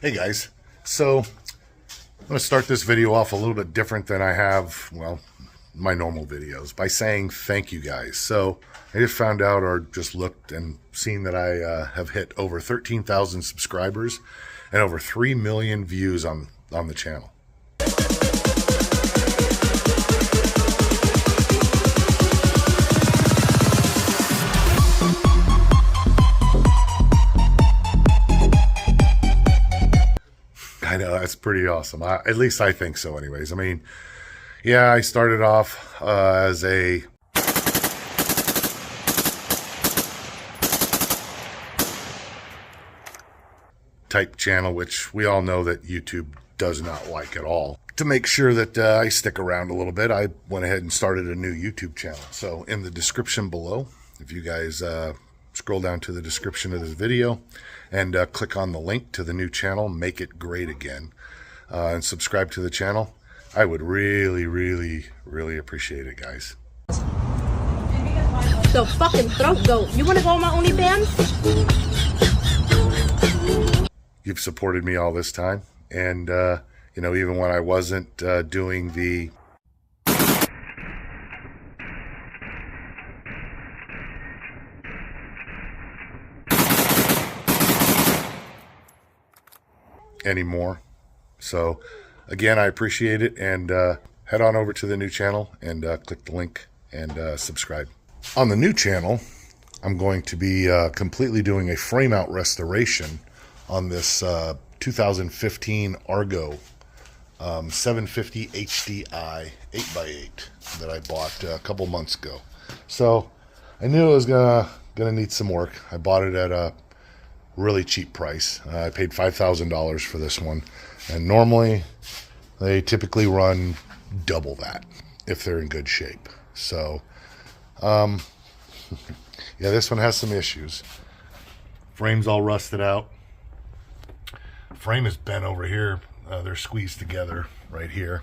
Hey guys, so I'm going to start this video off a little bit different than I have, well, my normal videos by saying thank you guys. So I just found out or just looked and seen that I have hit over 13,000 subscribers and over 3 million views on the channel. I know, that's pretty awesome. At least I think so anyways. I mean, yeah, I started off as a type channel, which we all know that YouTube does not like at all. To make sure that I stick around a little bit, I went ahead and started a new YouTube channel. So in the description below, if you guys scroll down to the description of this video and click on the link to the new channel, Make It Great Again, and subscribe to the channel, I would really appreciate it, guys. The fucking throat goat. You want to go on my OnlyFans? You've supported me all this time, and you know, even when I wasn't doing the anymore. So again, I appreciate it, and head on over to the new channel and click the link and subscribe. On the new channel, I'm going to be completely doing a frame out restoration on this 2015 Argo 750 HDI 8x8 that I bought a couple months ago. So I knew it was gonna need some work. I bought it at a really cheap price. I paid $5,000 for this one, and normally they typically run double that if they're in good shape. So yeah, this one has some issues. Frame's all rusted out. Frame is bent over here. They're squeezed together right here.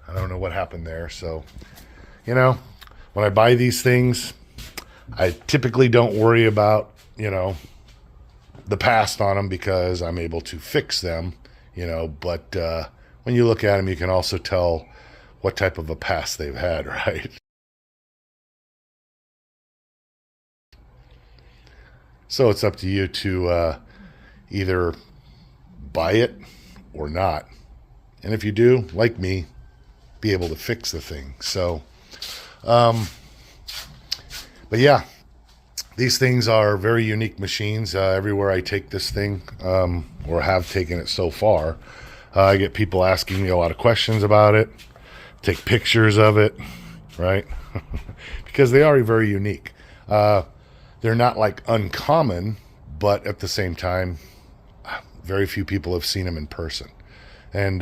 I don't know what happened there. So, you know, when I buy these things, I typically don't worry about, you know, the past on them because I'm able to fix them, you know, but when you look at them, you can also tell what type of a past they've had, right? So it's up to you to either buy it or not. And if you do, like me, be able to fix the thing. So, but yeah, these things are very unique machines. Everywhere I take this thing, or have taken it so far, I get people asking me a lot of questions about it, take pictures of it, right? Because they are very unique. They're not like uncommon, but at the same time, very few people have seen them in person. And,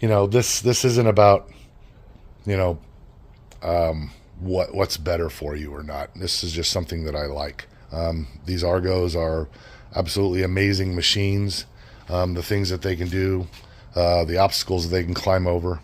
you know, this isn't about, you know, what's better for you or not. This is just something that I like. These Argos are absolutely amazing machines. The things that they can do, the obstacles that they can climb over.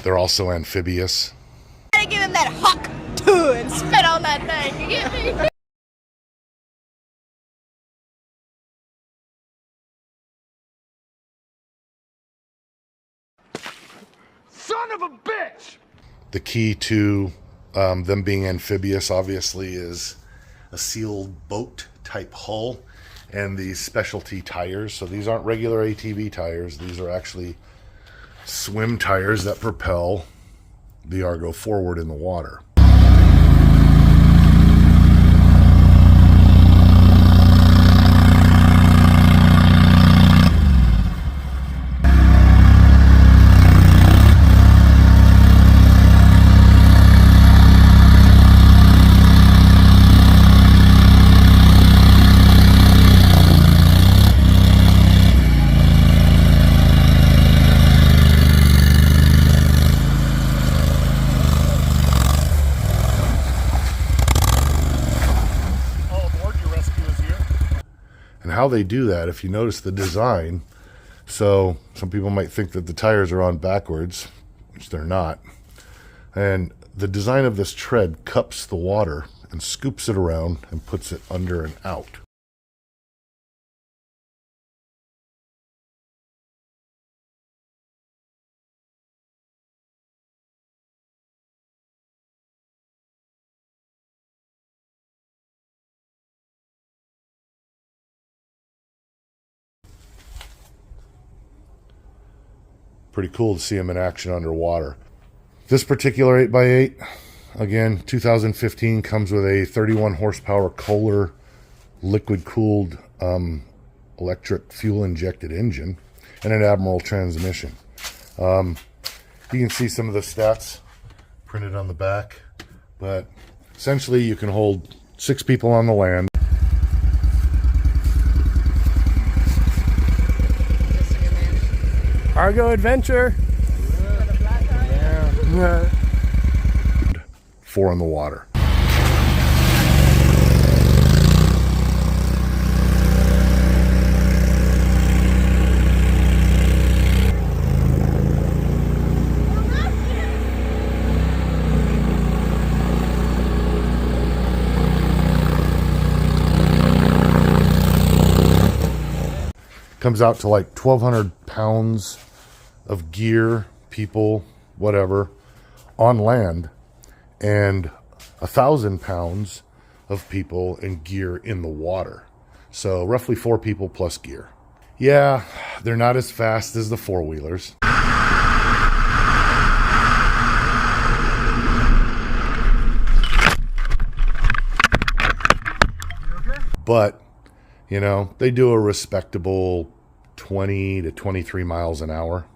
They're also amphibious. I give him that huck too and spit on that thing. You get me? Son of a bitch! The key to them being amphibious, obviously, is a sealed boat type hull and these specialty tires. So these aren't regular ATV tires. These are actually swim tires that propel the Argo forward in the water. how they do that, if you notice the design, so some people might think that the tires are on backwards, which they're not. And the design of this tread cups the water and scoops it around and puts it under and out. Pretty cool to see them in action underwater. This particular 8x8, again, 2015, comes with a 31 horsepower Kohler liquid-cooled electric fuel-injected engine and an Admiral transmission. You can see some of the stats printed on the back, but essentially you can hold 6 people on the land. Cargo adventure. Yeah. 4 in the water. Comes out to like 1,200 pounds of gear, people, whatever, on land, and 1,000 pounds of people and gear in the water. So roughly 4 people plus gear. Yeah, they're not as fast as the 4-wheelers. But, you know, they do a respectable 20 to 23 miles an hour.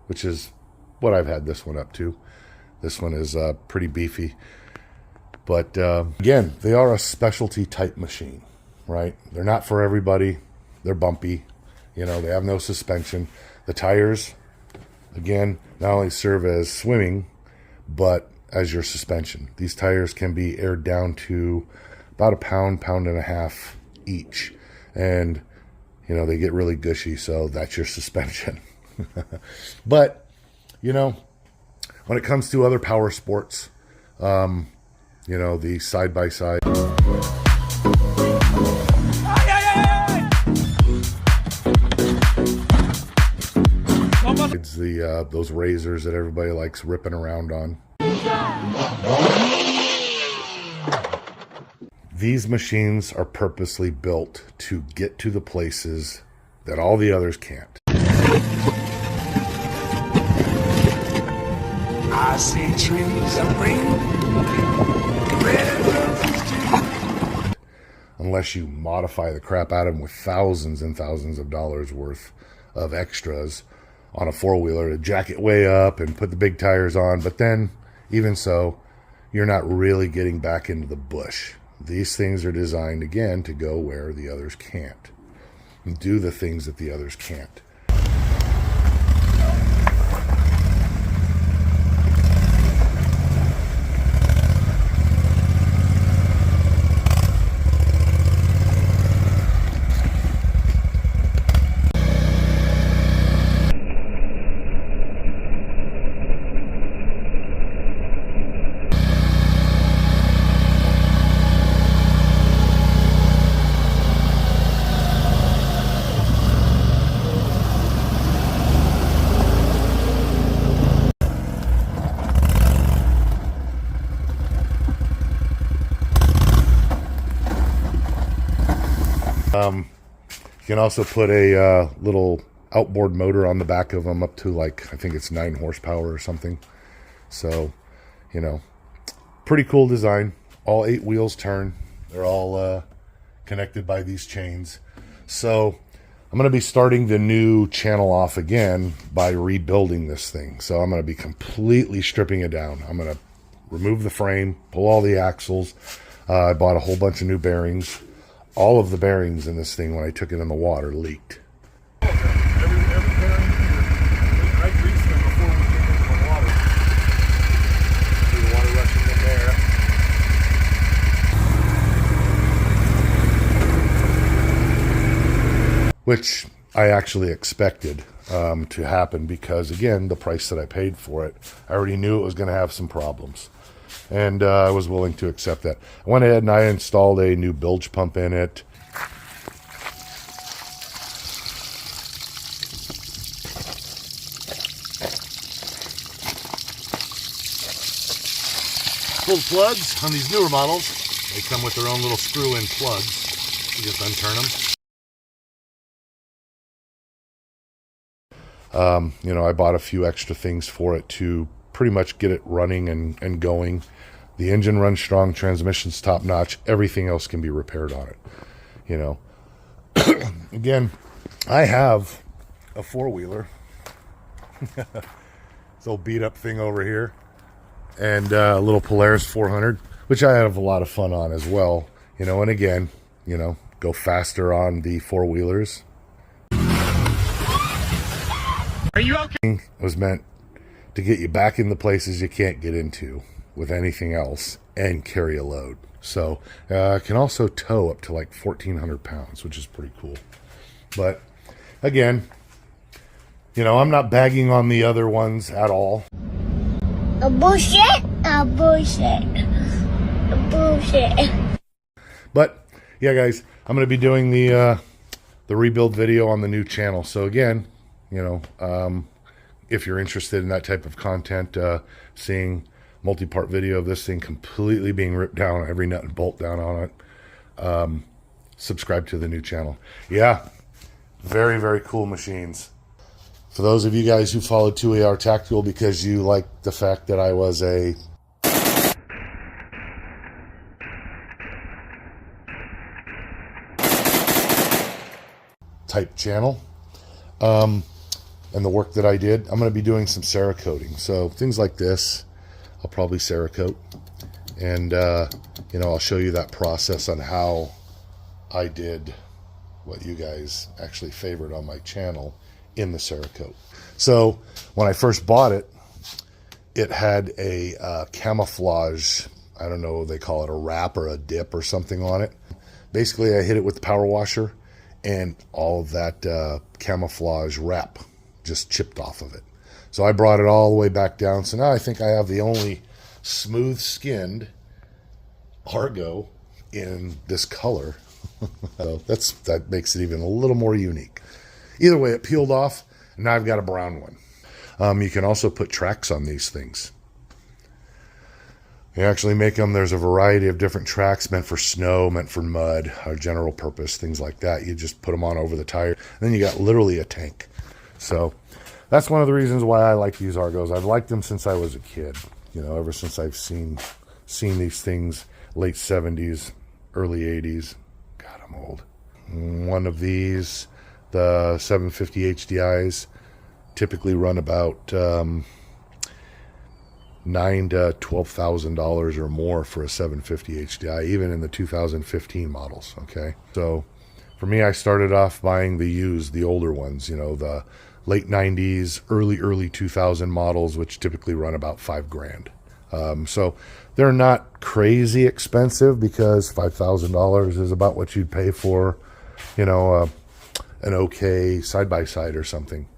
Which is what I've had this one up to. This one is pretty beefy. But again, they are a specialty type machine, right? They're not for everybody. They're bumpy. You know, they have no suspension. The tires, again, not only serve as swimming, but as your suspension. These tires can be aired down to about a pound, pound and a half each. And, you know, they get really gushy, so that's your suspension. But, you know, when it comes to other power sports, you know, the side-by-side. It's the those razors that everybody likes ripping around on. These machines are purposely built to get to the places that all the others can't. I see trees of green, red roses. Unless you modify the crap out of them with thousands and thousands of dollars worth of extras on a 4-wheeler to jack it way up and put the big tires on. But then, even so, you're not really getting back into the bush. These things are designed, again, to go where the others can't and do the things that the others can't. You can also put a little outboard motor on the back of them up to, like, I think it's 9 horsepower or something. So, you know, pretty cool design. All 8 wheels turn. They're all connected by these chains. So I'm going to be starting the new channel off again by rebuilding this thing. So I'm going to be completely stripping it down. I'm going to remove the frame, pull all the axles. I bought a whole bunch of new bearings. All of the bearings in this thing, when I took it in the water, leaked. Every bearing here, I greased them before we came into the water. See the water rushing in there. Which I actually expected to happen because, again, the price that I paid for it, I already knew it was going to have some problems. And I was willing to accept that. I went ahead and I installed a new bilge pump in it. Pulled plugs on these newer models. They come with their own little screw-in plugs. You just unturn them. You know, I bought a few extra things for it to pretty much get it running and going. The engine runs strong, transmission's top notch, everything else can be repaired on it. You know, again, I have a four-wheeler, this old beat up thing over here, and a little Polaris 400, which I have a lot of fun on as well. You know, and again, you know, go faster on the four-wheelers. Are you okay? It was meant to get you back in the places you can't get into with anything else and carry a load. So it can also tow up to like 1,400 pounds, which is pretty cool. But again, you know, I'm not bagging on the other ones at all. A bullshit, a bullshit, a bullshit. But yeah, guys, I'm going to be doing the rebuild video on the new channel. So again, you know, if you're interested in that type of content, seeing multi-part video of this thing completely being ripped down, every nut and bolt down on it, subscribe to the new channel. Yeah, very, very cool machines. For those of you guys who followed 2AR Tactical because you liked the fact that I was a type channel, and the work that I did, I'm going to be doing some Cerakoting. So things like this, I'll probably Cerakote. And, you know, I'll show you that process on how I did what you guys actually favored on my channel in the Cerakote. So when I first bought it, it had a camouflage, I don't know, they call it a wrap or a dip or something on it. Basically, I hit it with the power washer and all of that camouflage wrap just chipped off of it. So I brought it all the way back down. So now I think I have the only smooth skinned Argo in this color. So that makes it even a little more unique. Either way, it peeled off and now I've got a brown one. You can also put tracks on these things. You actually make them, there's a variety of different tracks meant for snow, meant for mud, or general purpose, things like that. You just put them on over the tire, and then you got literally a tank. So that's one of the reasons why I like these Argos. I've liked them since I was a kid, you know, ever since I've seen these things, late 70s, early 80s. God, I'm old. One of these, the 750 HDIs, typically run about $9,000 to $12,000 or more for a 750 HDI, even in the 2015 models. Okay, so for me, I started off buying the used, the older ones, you know, the late 90s, early 2000 models, which typically run about $5,000. So they're not crazy expensive because $5,000 is about what you'd pay for, you know, an okay side-by-side or something.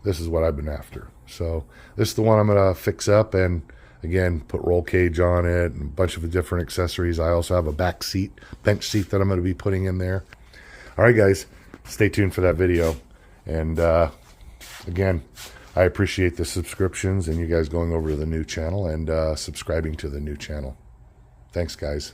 This is what I've been after. So this is the one I'm going to fix up and, again, put roll cage on it and a bunch of different accessories. I also have a back seat, bench seat that I'm going to be putting in there. All right, guys, stay tuned for that video. And, again, I appreciate the subscriptions and you guys going over to the new channel and subscribing to the new channel. Thanks, guys.